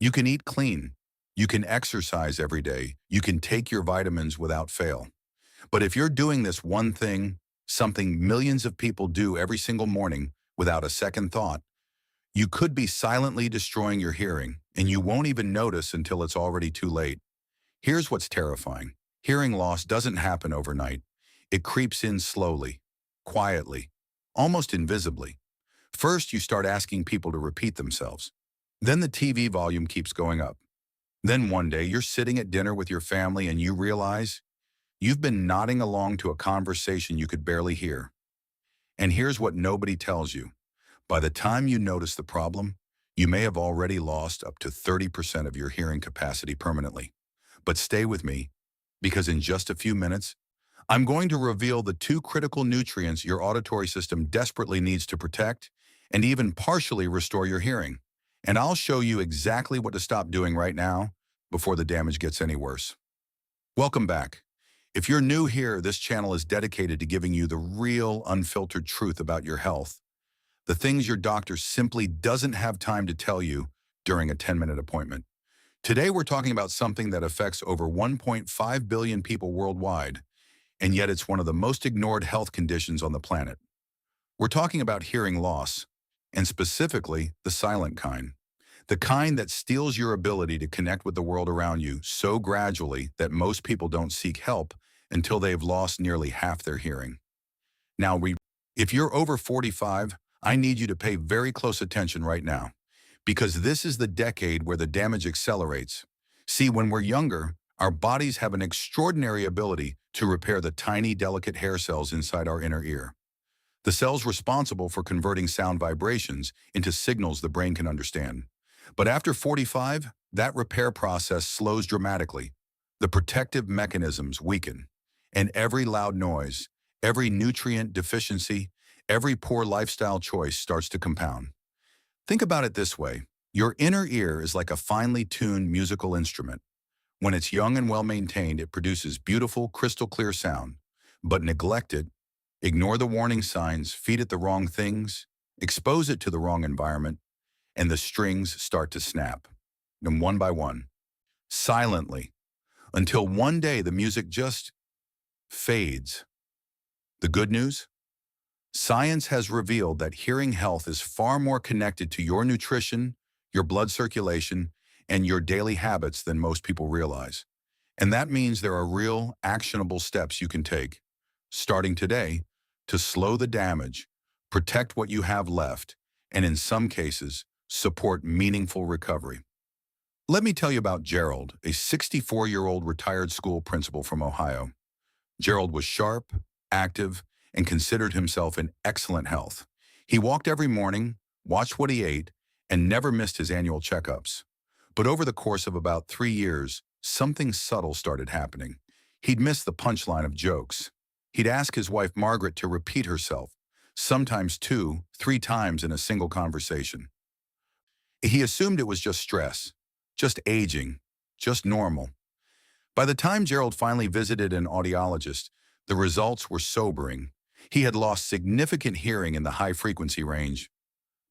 You can eat clean. You can exercise every day. You can take your vitamins without fail. But if you're doing this one thing, something millions of people do every single morning without a second thought, you could be silently destroying your hearing, and you won't even notice until it's already too late. Here's what's terrifying. Hearing loss doesn't happen overnight. It creeps in slowly, quietly, almost invisibly. First, you start asking people to repeat themselves. Then the TV volume keeps going up. Then one day, you're sitting at dinner with your family and you realize you've been nodding along to a conversation you could barely hear. And here's what nobody tells you. By the time you notice the problem, you may have already lost up to 30% of your hearing capacity permanently. But stay with me, because in just a few minutes, I'm going to reveal the two critical nutrients your auditory system desperately needs to protect and even partially restore your hearing. And I'll show you exactly what to stop doing right now before the damage gets any worse. Welcome back. If you're new here, this channel is dedicated to giving you the real, unfiltered truth about your health, the things your doctor simply doesn't have time to tell you during a 10-minute appointment. Today, we're talking about something that affects over 1.5 billion people worldwide, and yet it's one of the most ignored health conditions on the planet. We're talking about hearing loss, and specifically the silent kind. The kind that steals your ability to connect with the world around you so gradually that most people don't seek help until they've lost nearly half their hearing. Now, if you're over 45, I need you to pay very close attention right now, because this is the decade where the damage accelerates. See, when we're younger, our bodies have an extraordinary ability to repair the tiny, delicate hair cells inside our inner ear. The cells responsible for converting sound vibrations into signals the brain can understand. But after 45, that repair process slows dramatically. The protective mechanisms weaken, and every loud noise, every nutrient deficiency, every poor lifestyle choice starts to compound. Think about it this way. Your inner ear is like a finely tuned musical instrument. When it's young and well-maintained, it produces beautiful, crystal-clear sound. But neglect it, ignore the warning signs, feed it the wrong things, expose it to the wrong environment, and the strings start to snap. And one by one, silently, until one day the music just fades. The good news? Science has revealed that hearing health is far more connected to your nutrition, your blood circulation, and your daily habits than most people realize. And that means there are real, actionable steps you can take, starting today, to slow the damage, protect what you have left, and in some cases, support meaningful recovery. Let me tell you about Gerald, a 64-year-old retired school principal from Ohio. Gerald was sharp, active, and considered himself in excellent health. He walked every morning, watched what he ate, and never missed his annual checkups. But over the course of about 3 years, something subtle started happening. He'd miss the punchline of jokes. He'd ask his wife Margaret to repeat herself, sometimes 2, 3 times in a single conversation. He assumed it was just stress, just aging, just normal. By the time Gerald finally visited an audiologist, the results were sobering. He had lost significant hearing in the high-frequency range,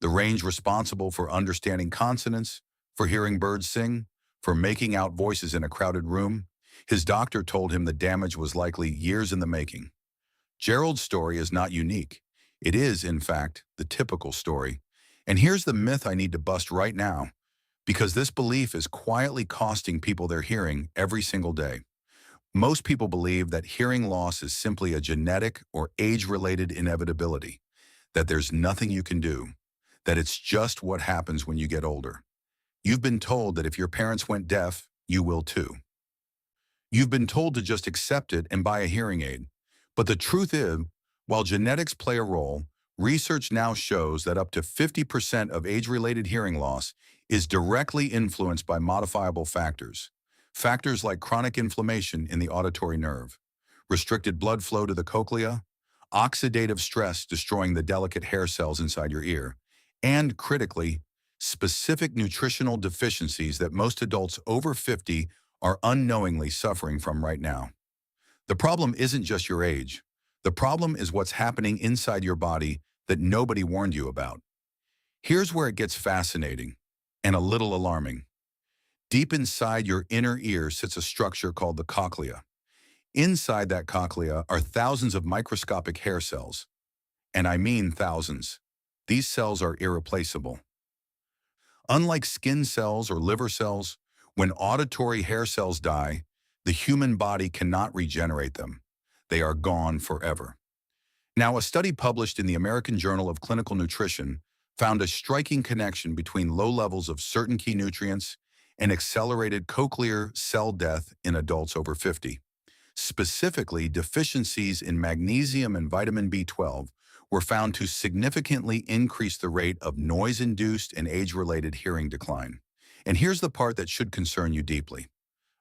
the range responsible for understanding consonants, for hearing birds sing, for making out voices in a crowded room. His doctor told him the damage was likely years in the making. Gerald's story is not unique. It is, in fact, the typical story. And here's the myth I need to bust right now, because this belief is quietly costing people their hearing every single day. Most people believe that hearing loss is simply a genetic or age-related inevitability, that there's nothing you can do, that it's just what happens when you get older. You've been told that if your parents went deaf, you will too. You've been told to just accept it and buy a hearing aid. But the truth is, while genetics play a role, research now shows that up to 50% of age-related hearing loss is directly influenced by modifiable factors. Factors like chronic inflammation in the auditory nerve, restricted blood flow to the cochlea, oxidative stress destroying the delicate hair cells inside your ear, and critically, specific nutritional deficiencies that most adults over 50 are unknowingly suffering from right now. The problem isn't just your age. The problem is what's happening inside your body that nobody warned you about. Here's where it gets fascinating and a little alarming. Deep inside your inner ear sits a structure called the cochlea. Inside that cochlea are thousands of microscopic hair cells, and I mean thousands. These cells are irreplaceable. Unlike skin cells or liver cells, when auditory hair cells die, the human body cannot regenerate them. They are gone forever. Now, a study published in the American Journal of Clinical Nutrition found a striking connection between low levels of certain key nutrients and accelerated cochlear cell death in adults over 50. Specifically, deficiencies in magnesium and vitamin B12 were found to significantly increase the rate of noise-induced and age-related hearing decline. And here's the part that should concern you deeply.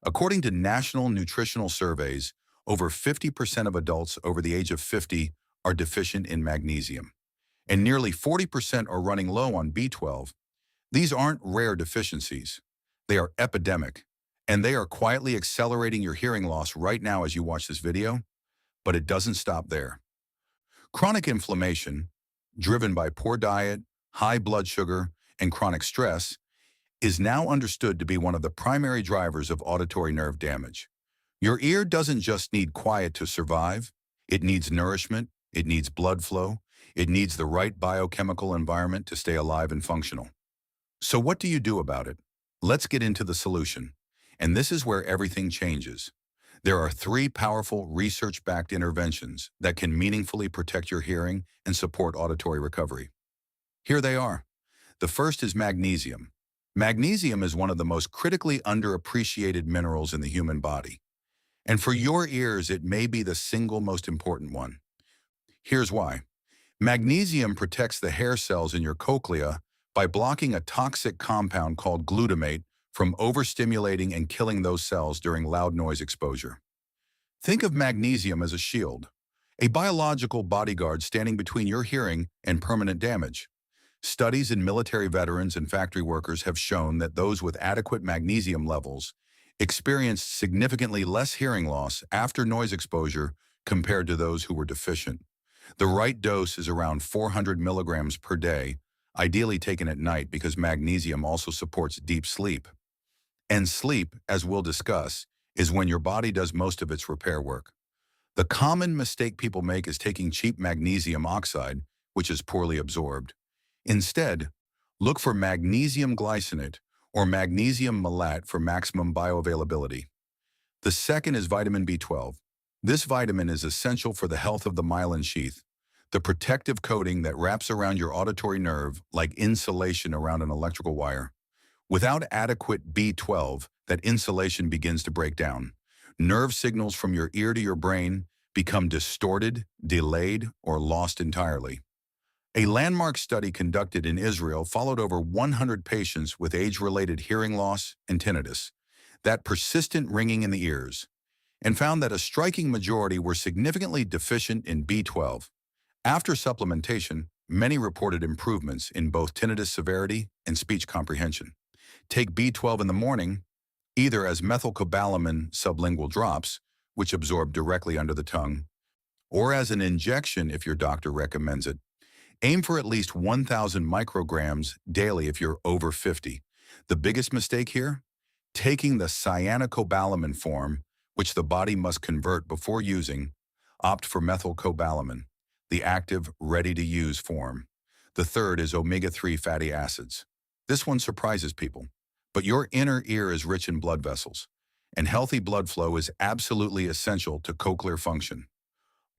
According to national nutritional surveys, over 50% of adults over the age of 50 are deficient in magnesium, and nearly 40% are running low on B12. These aren't rare deficiencies. They are epidemic, and they are quietly accelerating your hearing loss right now as you watch this video, but it doesn't stop there. Chronic inflammation, driven by poor diet, high blood sugar, and chronic stress, is now understood to be one of the primary drivers of auditory nerve damage. Your ear doesn't just need quiet to survive, it needs nourishment, it needs blood flow, it needs the right biochemical environment to stay alive and functional. So what do you do about it? Let's get into the solution. And this is where everything changes. There are 3 powerful research-backed interventions that can meaningfully protect your hearing and support auditory recovery. Here they are. The first is magnesium. Magnesium is one of the most critically underappreciated minerals in the human body. And for your ears, it may be the single most important one. Here's why. Magnesium protects the hair cells in your cochlea by blocking a toxic compound called glutamate from overstimulating and killing those cells during loud noise exposure. Think of magnesium as a shield, a biological bodyguard standing between your hearing and permanent damage. Studies in military veterans and factory workers have shown that those with adequate magnesium levels experienced significantly less hearing loss after noise exposure compared to those who were deficient. The right dose is around 400 milligrams per day, ideally taken at night because magnesium also supports deep sleep. And sleep, as we'll discuss, is when your body does most of its repair work. The common mistake people make is taking cheap magnesium oxide, which is poorly absorbed. Instead, look for magnesium glycinate or magnesium malate for maximum bioavailability. The second is vitamin B12. This vitamin is essential for the health of the myelin sheath, the protective coating that wraps around your auditory nerve like insulation around an electrical wire. Without adequate B12, that insulation begins to break down. Nerve signals from your ear to your brain become distorted, delayed, or lost entirely. A landmark study conducted in Israel followed over 100 patients with age-related hearing loss and tinnitus, that persistent ringing in the ears, and found that a striking majority were significantly deficient in B12. After supplementation, many reported improvements in both tinnitus severity and speech comprehension. Take B12 in the morning, either as methylcobalamin sublingual drops, which absorb directly under the tongue, or as an injection if your doctor recommends it. Aim for at least 1,000 micrograms daily if you're over 50. The biggest mistake here? Taking the cyanocobalamin form, which the body must convert before using. Opt for methylcobalamin, the active, ready-to-use form. The third is omega-3 fatty acids. This one surprises people, but your inner ear is rich in blood vessels, and healthy blood flow is absolutely essential to cochlear function.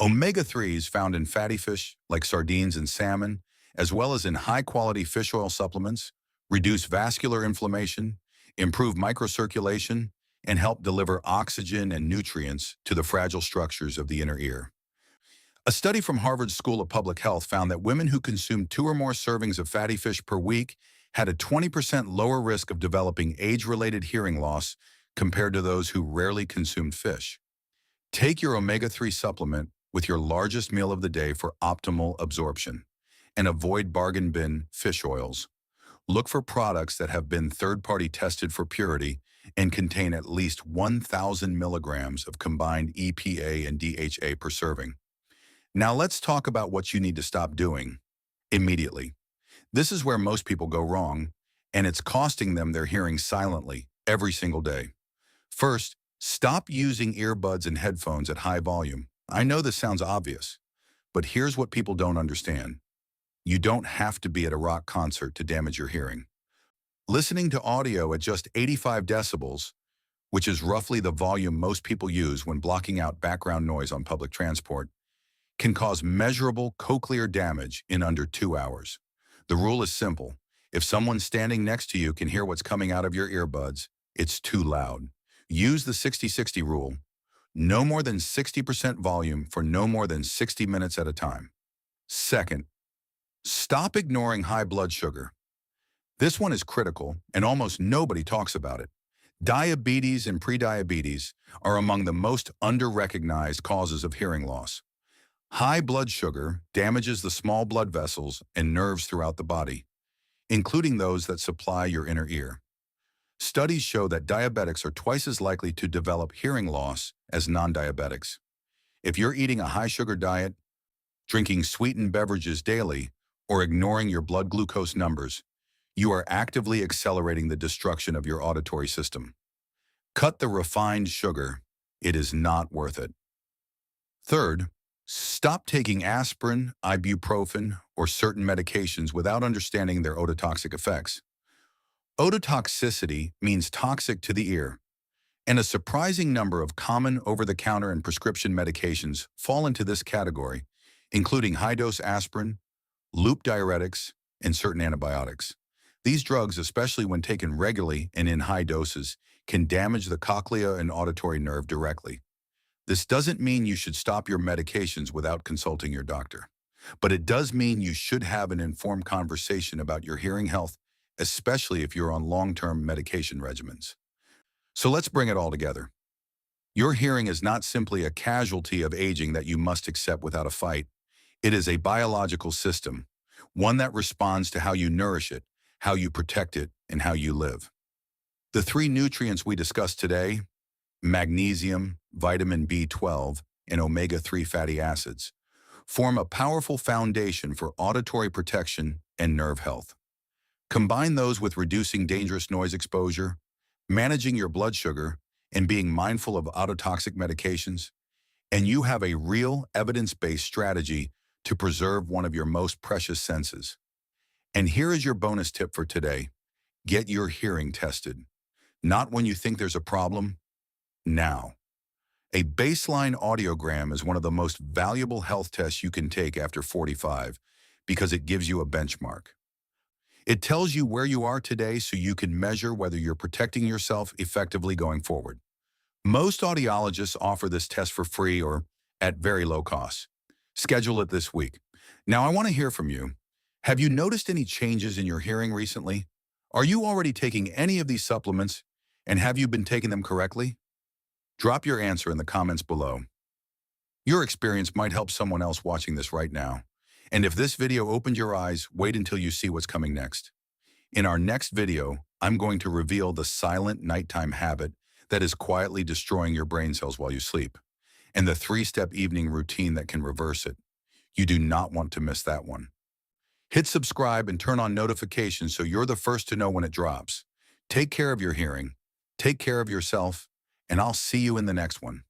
Omega-3s found in fatty fish like sardines and salmon, as well as in high-quality fish oil supplements, reduce vascular inflammation, improve microcirculation, and help deliver oxygen and nutrients to the fragile structures of the inner ear. A study from Harvard School of Public Health found that women who consumed 2 or more servings of fatty fish per week had a 20% lower risk of developing age-related hearing loss compared to those who rarely consumed fish. Take your omega-3 supplement with your largest meal of the day for optimal absorption, and avoid bargain bin fish oils. Look for products that have been third-party tested for purity and contain at least 1,000 milligrams of combined EPA and DHA per serving. Now let's talk about what you need to stop doing immediately. This is where most people go wrong, and it's costing them their hearing silently. every single day. First, stop using earbuds and headphones at high volume. I know this sounds obvious, but here's what people don't understand. You don't have to be at a rock concert to damage your hearing. Listening to audio at just 85 decibels, which is roughly the volume most people use when blocking out background noise on public transport, can cause measurable cochlear damage in under 2 hours. The rule is simple. If someone standing next to you can hear what's coming out of your earbuds, it's too loud. Use the 60-60 rule. No more than 60% volume for no more than 60 minutes at a time. Second, stop ignoring high blood sugar. This one is critical, and almost nobody talks about it. Diabetes and prediabetes are among the most under-recognized causes of hearing loss. High blood sugar damages the small blood vessels and nerves throughout the body, including those that supply your inner ear. Studies show that diabetics are twice as likely to develop hearing loss as non-diabetics. If you're eating a high-sugar diet, drinking sweetened beverages daily, or ignoring your blood glucose numbers, you are actively accelerating the destruction of your auditory system. Cut the refined sugar. It is not worth it. Third, stop taking aspirin, ibuprofen, or certain medications without understanding their ototoxic effects. Ototoxicity means toxic to the ear, and a surprising number of common over-the-counter and prescription medications fall into this category, including high-dose aspirin, loop diuretics, and certain antibiotics. These drugs, especially when taken regularly and in high doses, can damage the cochlea and auditory nerve directly. This doesn't mean you should stop your medications without consulting your doctor, but it does mean you should have an informed conversation about your hearing health, especially if you're on long-term medication regimens. So let's bring it all together. Your hearing is not simply a casualty of aging that you must accept without a fight. It is a biological system, one that responds to how you nourish it, how you protect it, and how you live. The three nutrients we discussed today, magnesium, vitamin B12, and omega-3 fatty acids, form a powerful foundation for auditory protection and nerve health. Combine those with reducing dangerous noise exposure, managing your blood sugar, and being mindful of ototoxic medications, and you have a real evidence-based strategy to preserve one of your most precious senses. And here is your bonus tip for today. Get your hearing tested. Not when you think there's a problem, now. A baseline audiogram is one of the most valuable health tests you can take after 45 because it gives you a benchmark. It tells you where you are today so you can measure whether you're protecting yourself effectively going forward. Most audiologists offer this test for free or at very low cost. Schedule it this week. Now, I want to hear from you. Have you noticed any changes in your hearing recently? Are you already taking any of these supplements, and have you been taking them correctly? Drop your answer in the comments below. Your experience might help someone else watching this right now. And if this video opened your eyes, wait until you see what's coming next. In our next video, I'm going to reveal the silent nighttime habit that is quietly destroying your brain cells while you sleep, and the 3-step evening routine that can reverse it. You do not want to miss that one. Hit subscribe and turn on notifications so you're the first to know when it drops. Take care of your hearing, take care of yourself, and I'll see you in the next one.